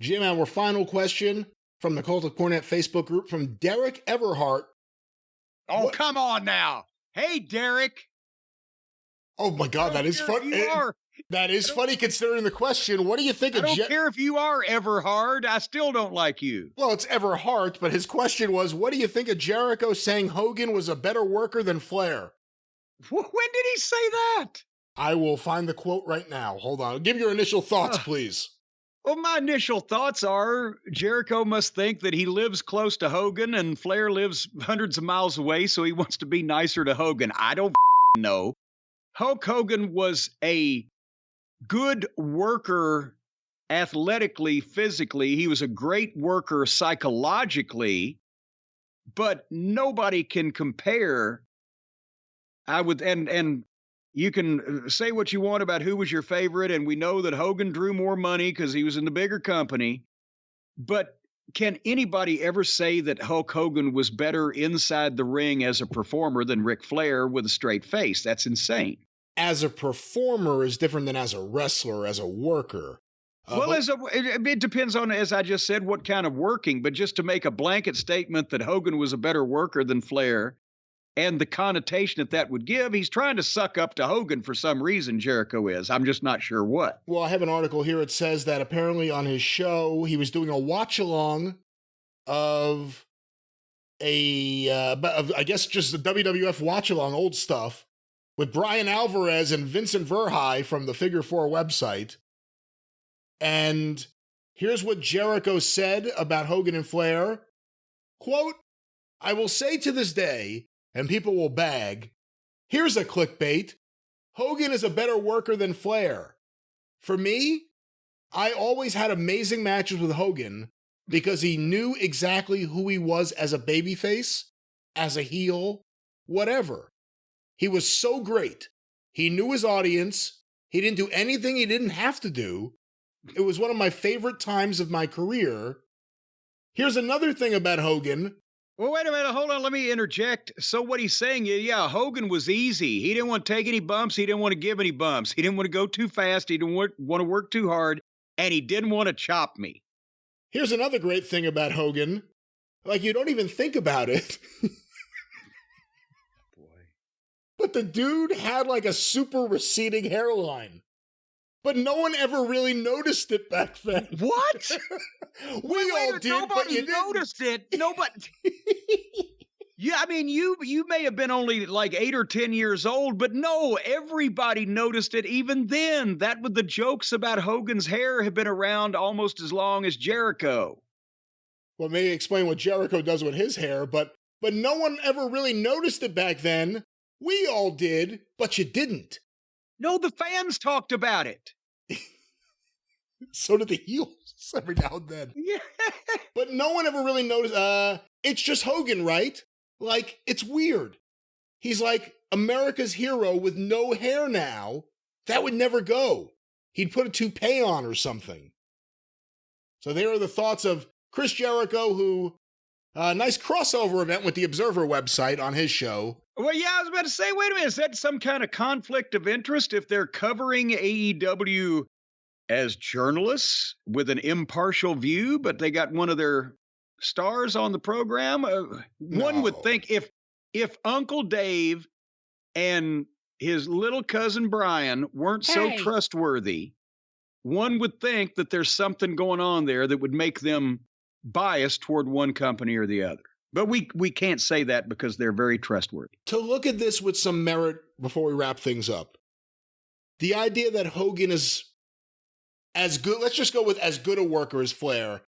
Jim, our final question from the Cult of Cornette Facebook group from Derek Everhart. Oh, come on now. Hey, Derek. Oh, my God, that is funny. That is funny considering the question. What do you think I don't care if you are Everhard. I still don't like you. Well, it's Everhart, but his question was, what do you think of Jericho saying Hogan was a better worker than Flair? When did he say that? I will find the quote right now. Hold on. Give your initial thoughts, please. Well, my initial thoughts are Jericho must think that he lives close to Hogan and Flair lives hundreds of miles away, so he wants to be nicer to Hogan. I don't know. Hulk Hogan was a good worker athletically, physically. He was a great worker psychologically, but nobody can compare. And you can say what you want about who was your favorite, and we know that Hogan drew more money because he was in the bigger company. But can anybody ever say that Hulk Hogan was better inside the ring as a performer than Ric Flair with a straight face? That's insane. As a performer is different than as a wrestler, as a worker. Well, it depends on, as I just said, what kind of working. But just to make a blanket statement that Hogan was a better worker than Flair, and the connotation that would give, he's trying to suck up to Hogan for some reason, Jericho is. I'm just not sure what. Well, I have an article here. It says that apparently on his show, he was doing a watch-along of I guess just the WWF watch-along, old stuff, with Brian Alvarez and Vincent Verhey from the Figure 4 website. And here's what Jericho said about Hogan and Flair. Quote, I will say to this day, and people will bag, here's a clickbait. Hogan is a better worker than Flair. For me, I always had amazing matches with Hogan because he knew exactly who he was as a babyface, as a heel, whatever. He was so great. He knew his audience. He didn't do anything he didn't have to do. It was one of my favorite times of my career. Here's another thing about Hogan. Well, wait a minute. Hold on. Let me interject. So what he's saying is, yeah, Hogan was easy. He didn't want to take any bumps. He didn't want to give any bumps. He didn't want to go too fast. He didn't want to work too hard. And he didn't want to chop me. Here's another great thing about Hogan. Like, you don't even think about it. Boy. But the dude had like a super receding hairline. But no one ever really noticed it back then. What? we all did, nobody but you noticed it. Nobody. Yeah, I mean, you may have been only like 8 or 10 years old, but no, everybody noticed it even then. That with the jokes about Hogan's hair have been around almost as long as Jericho. Well, maybe explain what Jericho does with his hair, but no one ever really noticed it back then. We all did, but you didn't. No, the fans talked about it. So did the heels every now and then. Yeah. But no one ever really noticed. It's just Hogan, right? Like, it's weird. He's like America's hero with no hair now. That would never go. He'd put a toupee on or something. So there are the thoughts of Chris Jericho, who, nice crossover event with the Observer website on his show. Well, yeah, I was about to say, wait a minute, is that some kind of conflict of interest if they're covering AEW as journalists with an impartial view, but they got one of their stars on the program? One would think if Uncle Dave and his little cousin Brian weren't so trustworthy, one would think that there's something going on there that would make them biased toward one company or the other. But we can't say that because they're very trustworthy. To look at this with some merit before we wrap things up, the idea that Hogan is as good, let's just go with as good a worker as Flair.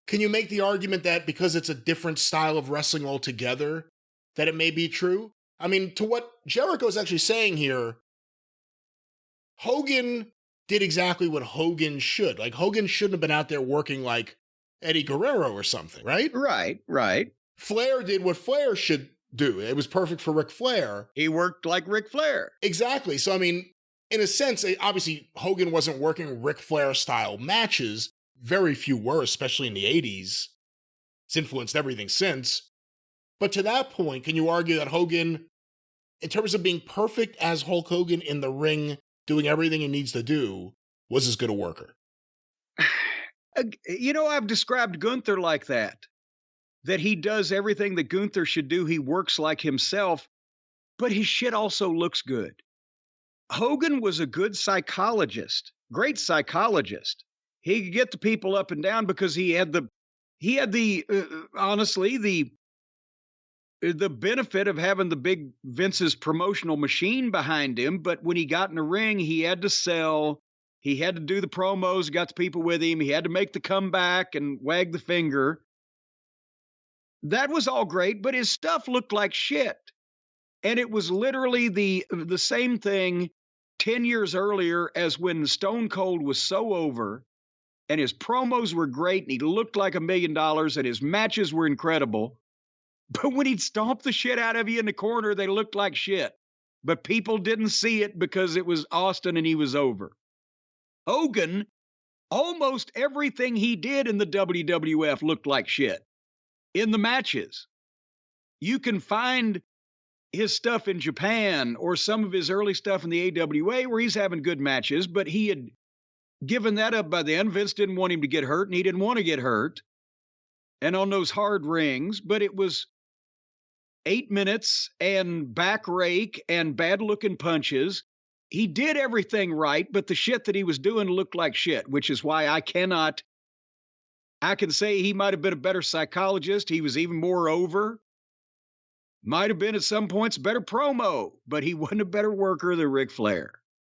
Can you make the argument that because it's a different style of wrestling altogether, that it may be true? I mean, to what Jericho is actually saying here, Hogan did exactly what Hogan should. Like, Hogan shouldn't have been out there working like Eddie Guerrero or something, right? Right. Flair did what Flair should do. It was perfect for Ric Flair. He worked like Ric Flair. Exactly. So, I mean, in a sense, obviously, Hogan wasn't working Ric Flair-style matches. Very few were, especially in the 80s. It's influenced everything since. But to that point, can you argue that Hogan, in terms of being perfect as Hulk Hogan in the ring, doing everything he needs to do, was as good a worker? I've described Gunther like that he does everything that Gunther should do. He works like himself, but his shit also looks good. Hogan was a good psychologist, great psychologist. He could get the people up and down because he had the honestly the benefit of having the big Vince's promotional machine behind him. But when he got in the ring, he had to sell. He had to do the promos, got the people with him. He had to make the comeback and wag the finger. That was all great, but his stuff looked like shit. And it was literally the same thing 10 years earlier as when Stone Cold was so over and his promos were great and he looked like $1 million and his matches were incredible. But when he'd stomp the shit out of you in the corner, they looked like shit. But people didn't see it because it was Austin and he was over. Hogan, almost everything he did in the WWF looked like shit in the matches. You can find his stuff in Japan or some of his early stuff in the AWA where he's having good matches, but he had given that up by then. Vince didn't want him to get hurt and he didn't want to get hurt. And on those hard rings, but it was 8 minutes and back rake and bad looking punches. He did everything right, but the shit that he was doing looked like shit, which is why I can say he might have been a better psychologist. He was even more over. Might have been at some points a better promo, but he wasn't a better worker than Ric Flair.